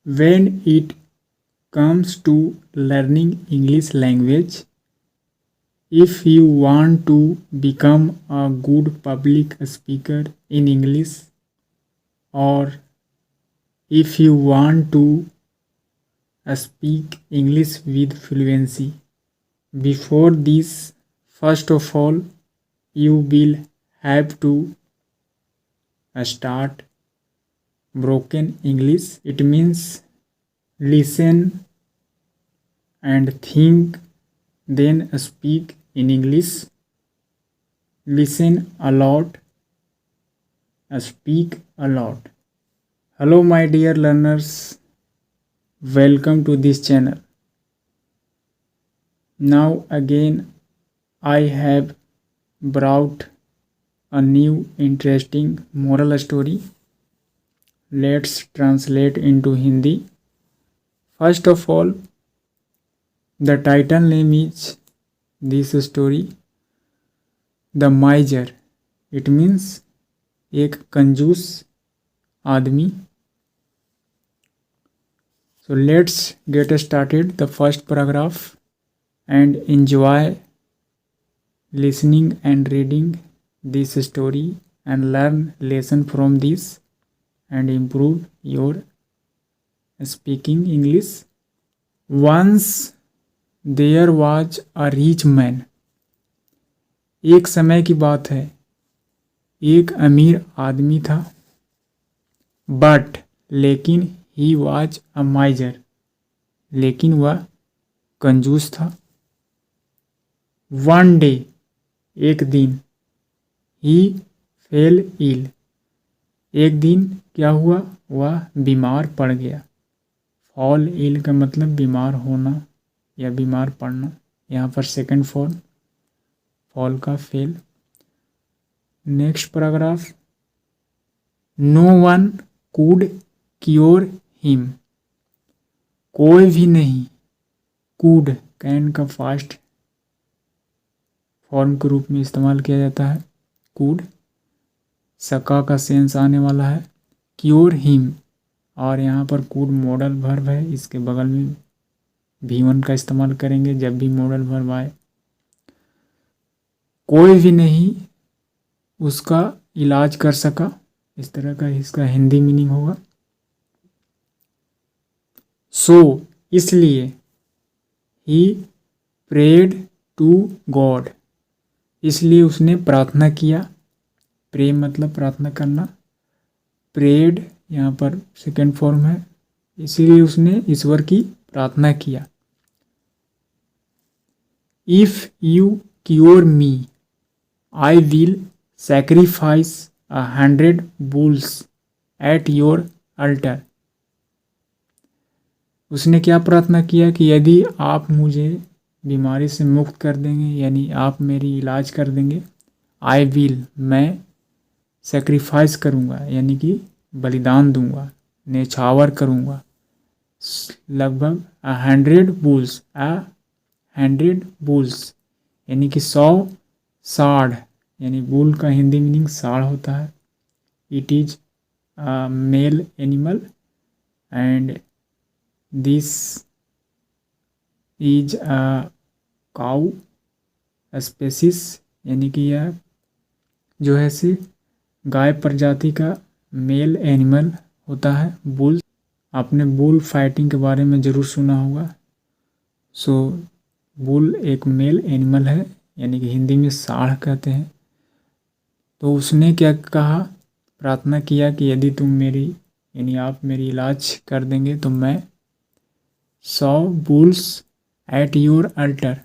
When it comes to learning English language, if you want to become a good public speaker in English, or if you want to speak English with fluency, before this, first of all, you will have to start broken English. It means listen and think, then speak in English. Listen a lot, speak a lot. Hello, my dear learners. Welcome to this channel. Now again, I have brought a new interesting moral story. Let's translate into Hindi. First of all, the title name is this story, The Miser. It means एक कंजूस आदमी. So let's get started the first paragraph and enjoy listening and reading this story and learn lesson from this and improve your speaking English. Once there was a rich man. एक समय की बात है, एक अमीर आदमी था. बट लेकिन ही वॉज अ माइजर, लेकिन वह कंजूस था. वन डे, एक दिन. ही फेल इल, एक दिन क्या हुआ, वह बीमार पड़ गया. फॉल इल का मतलब बीमार होना या बीमार पड़ना. यहाँ पर सेकंड फॉर्म फॉल का fell. Next paragraph. No one could cure him. कोई भी नहीं. कुड कैन का फास्ट फॉर्म के रूप में इस्तेमाल किया जाता है. कुड सका का सेंस आने वाला है. क्योर हिम, और यहाँ पर कुड मॉडल वर्ब है, इसके बगल में V1 का इस्तेमाल करेंगे जब भी मॉडल वर्ब आए. कोई भी नहीं उसका इलाज कर सका, इस तरह का इसका हिंदी मीनिंग होगा. सो इसलिए, ही प्रेड टू गॉड, इसलिए उसने प्रार्थना किया. प्रे मतलब प्रार्थना करना. प्रेड यहाँ पर सेकंड फॉर्म है, इसीलिए उसने ईश्वर की प्रार्थना किया. If you cure me, I will sacrifice 100 bulls at your altar. उसने क्या प्रार्थना किया कि यदि आप मुझे बीमारी से मुक्त कर देंगे, यानी आप मेरी इलाज कर देंगे. आई विल, मैं सेक्रीफाइस करूँगा, यानी कि बलिदान दूंगा, नेछावर करूँगा. लगभग 100 bulls, 100 bulls यानी कि 100 साढ़, यानी बुल का हिंदी मीनिंग साढ़ होता है. It is male animal and this is a cow species, यानी कि यह जो है से गाय प्रजाति का मेल एनिमल होता है. बुल, आपने बुल फाइटिंग के बारे में ज़रूर सुना होगा. सो बुल एक मेल एनिमल है, यानी कि हिंदी में साढ़ कहते हैं. तो उसने क्या कहा, प्रार्थना किया कि यदि तुम मेरी, यानी आप मेरी इलाज कर देंगे तो मैं 100 बुल्स एट योर अल्टर,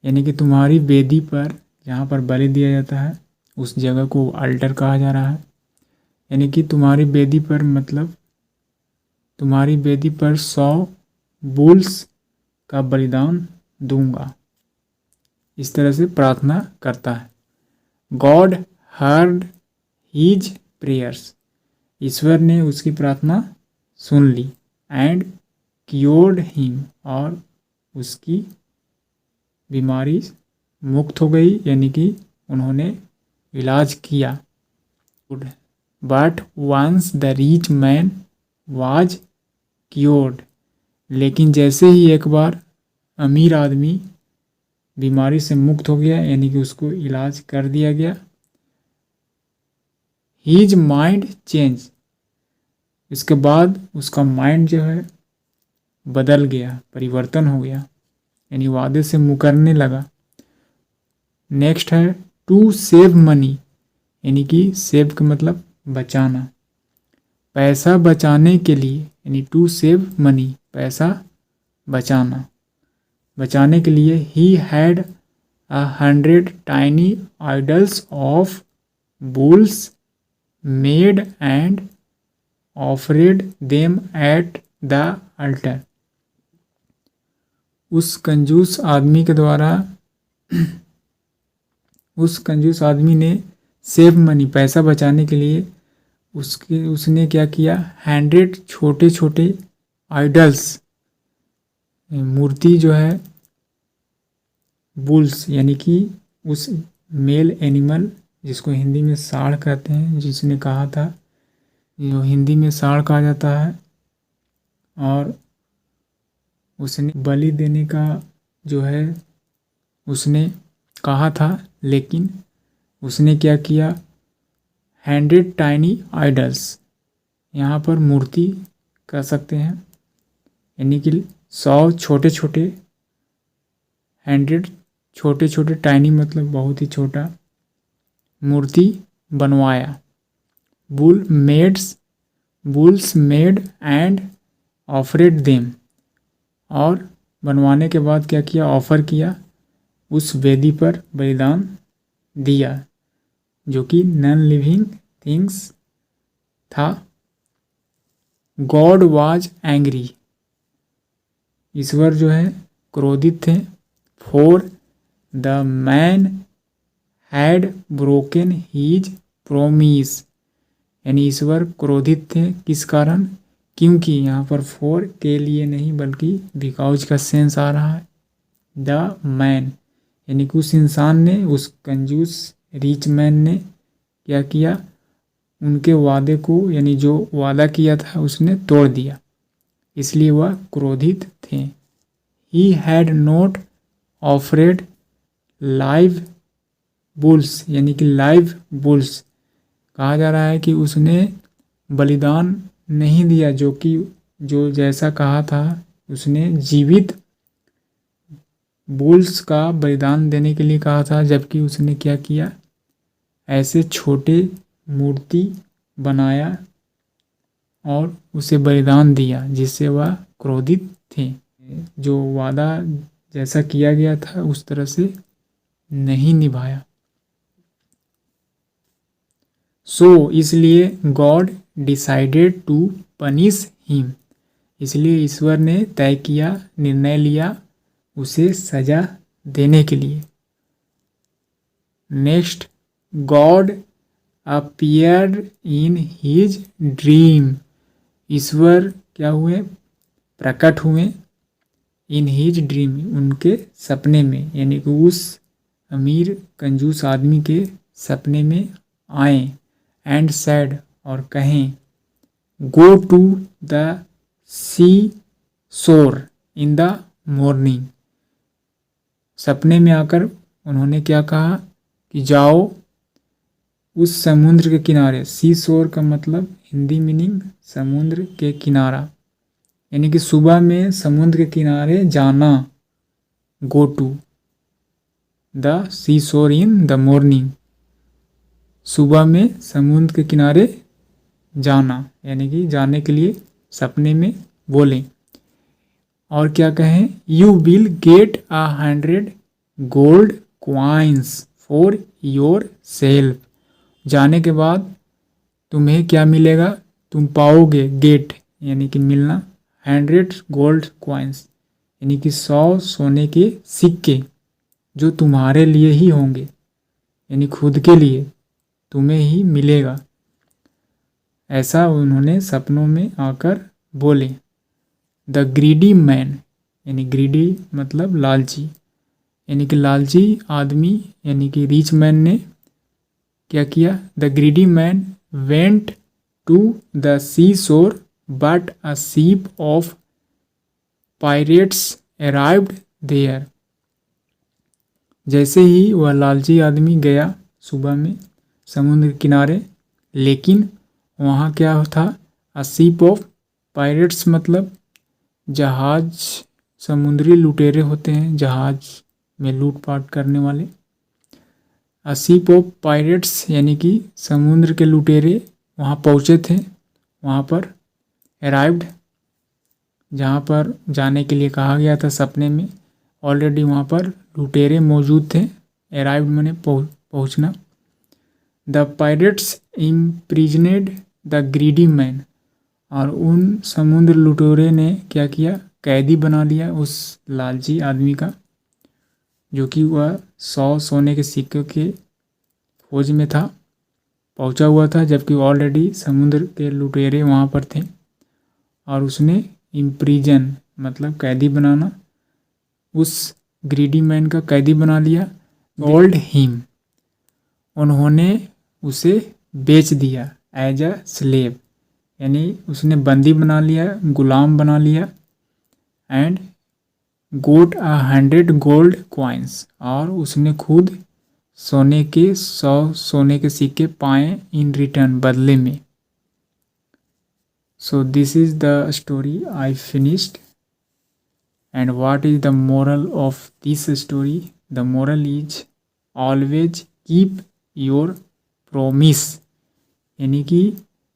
यानी कि तुम्हारी वेदी पर, जहाँ पर बलि दिया जाता है उस जगह को अल्टर कहा जा रहा है. यानी कि तुम्हारी वेदी पर, मतलब तुम्हारी वेदी पर 100 बुल्स का बलिदान दूंगा. इस तरह से प्रार्थना करता है. गॉड हर्ड हीज प्रेयर्स, ईश्वर ने उसकी प्रार्थना सुन ली. एंड क्योर्ड हिम, और उसकी बीमारी मुक्त हो गई, यानी कि उन्होंने इलाज किया. But once the rich man was cured. लेकिन जैसे ही एक बार अमीर आदमी बीमारी से मुक्त हो गया, यानी कि उसको इलाज कर दिया गया, हीज माइंड चेंज, इसके बाद उसका माइंड जो है बदल गया, परिवर्तन हो गया, यानी वादे से मुकरने लगा। नेक्स्ट है टू सेव मनी, यानी कि सेव का मतलब बचाना, पैसा बचाने के लिए, यानी टू सेव मनी, पैसा बचाना, बचाने के लिए he had 100 tiny idols of bulls made and offered them at the altar. उस कंजूस आदमी के द्वारा उस कंजूस आदमी ने सेव मनी, पैसा बचाने के लिए उसने क्या किया, 100 छोटे छोटे आइडल्स, मूर्ति जो है, बुल्स यानी कि उस मेल एनिमल जिसको हिंदी में सांड कहते हैं, जिसने कहा था, जो हिंदी में सांड कहा जाता है, और उसने बलि देने का जो है उसने कहा था, लेकिन उसने क्या किया, 100 टाइनी आइडल्स, यहाँ पर मूर्ति कह सकते हैं, यानी कि 100 छोटे छोटे, 100 छोटे छोटे, टाइनी मतलब बहुत ही छोटा, मूर्ति बनवाया। Bulls made and offered them, और बनवाने के बाद क्या किया, ऑफर किया, उस वेदी पर बलिदान दिया, जो कि नॉन लिविंग थिंग्स था। गॉड वाज एंग्री, ईश्वर जो है क्रोधित थे। For the man had broken his promise, यानी ईश्वर क्रोधित थे, किस कारण, क्योंकि, यहाँ पर फॉर के लिए नहीं बल्कि बिकॉज का सेंस आ रहा है। द मैन यानी कि उस इंसान ने, उस कंजूस रिच मैन ने क्या किया, उनके वादे को, यानी जो वादा किया था उसने तोड़ दिया, इसलिए वह क्रोधित थे। He had not offered live bulls, यानी कि लाइव बुल्स, कहा जा रहा है कि उसने बलिदान नहीं दिया, जो जैसा कहा था, उसने जीवित बुल्स का बलिदान देने के लिए कहा था, जबकि उसने क्या किया, ऐसे छोटे मूर्ति बनाया और उसे बलिदान दिया, जिससे वह क्रोधित थे। जो वादा जैसा किया गया था उस तरह से नहीं निभाया। सो इसलिए God decided to punish him, इसलिए ईश्वर ने तय किया, निर्णय लिया उसे सजा देने के लिए। Next, God appeared in his dream, ईश्वर क्या हुए, प्रकट हुए, इन हिज ड्रीम, उनके सपने में, यानी कि उस अमीर कंजूस आदमी के सपने में आए, एंड सैड, और कहें, गो टू द सी शोर इन द मॉर्निंग, सपने में आकर उन्होंने क्या कहा कि जाओ उस समुद्र के किनारे, सी शोर का मतलब हिंदी मीनिंग समुद्र के किनारा, यानी कि सुबह में समुद्र के किनारे जाना, गो टू द सी शोर इन द मॉर्निंग, सुबह में समुद्र के किनारे जाना, यानी कि जाने के लिए सपने में बोले। और क्या कहें, you will get 100 gold coins for your self, जाने के बाद तुम्हें क्या मिलेगा, तुम पाओगे, गेट यानी कि मिलना, 100 गोल्ड क्वाइंस यानी कि 100 सोने के सिक्के, जो तुम्हारे लिए ही होंगे, यानी खुद के लिए तुम्हें ही मिलेगा, ऐसा उन्होंने सपनों में आकर बोले। द ग्रीडी मैन, यानी ग्रीडी मतलब लालची, यानी कि लालची आदमी, यानी कि रिच मैन ने क्या किया, the greedy man went to the sea shore but a ship of pirates arrived there. जैसे ही वह लालची आदमी गया सुबह में समुद्र किनारे, लेकिन वहाँ क्या था, अ शिप ऑफ पायरेट्स मतलब जहाज, समुद्री लुटेरे होते हैं जहाज में लूटपाट करने वाले। अ शिप ऑफ पायरेट्स यानी कि समुद्र के लुटेरे वहाँ पहुँचे थे, वहाँ पर अराइव्ड, जहाँ पर जाने के लिए कहा गया था सपने में, ऑलरेडी वहाँ पर लुटेरे मौजूद थे। अराइव्ड मैंने पहुँचना। The pirates imprisoned the greedy man, और उन समुद्र लुटेरे ने क्या किया, कैदी बना लिया उस लालची आदमी का, जो कि वह 100 सोने के सिक्कों के खोज में था, पहुंचा हुआ था, जबकि ऑलरेडी समुद्र के लुटेरे वहाँ पर थे। और उसने इम्प्रिजन मतलब कैदी बनाना, उस ग्रीडी मैन का कैदी बना लिया। सोल्ड हिम, उन्होंने उसे बेच दिया। एज अ स्लेव यानी उसने बंदी बना लिया, गुलाम बना लिया। एंड गोट 100 गोल्ड कॉइन्स, और उसने खुद सोने के 100 सोने के सिक्के पाए इन रिटर्न, बदले में। So this is the story I finished. And what is the moral of this story? The moral is always keep your promise, यानी कि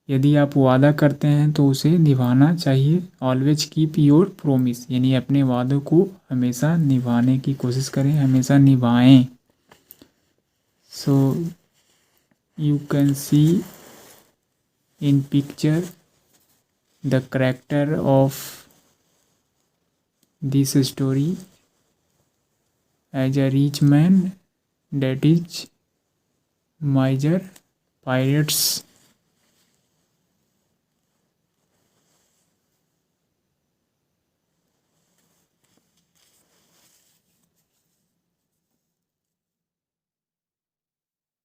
यदि आप वादा करते हैं तो उसे निभाना चाहिए। ऑलवेज कीप योर प्रोमिस यानी अपने वादों को हमेशा निभाने की कोशिश करें, हमेशा निभाएं। So you can see in picture the character of this story as a rich man, that is miser, pirates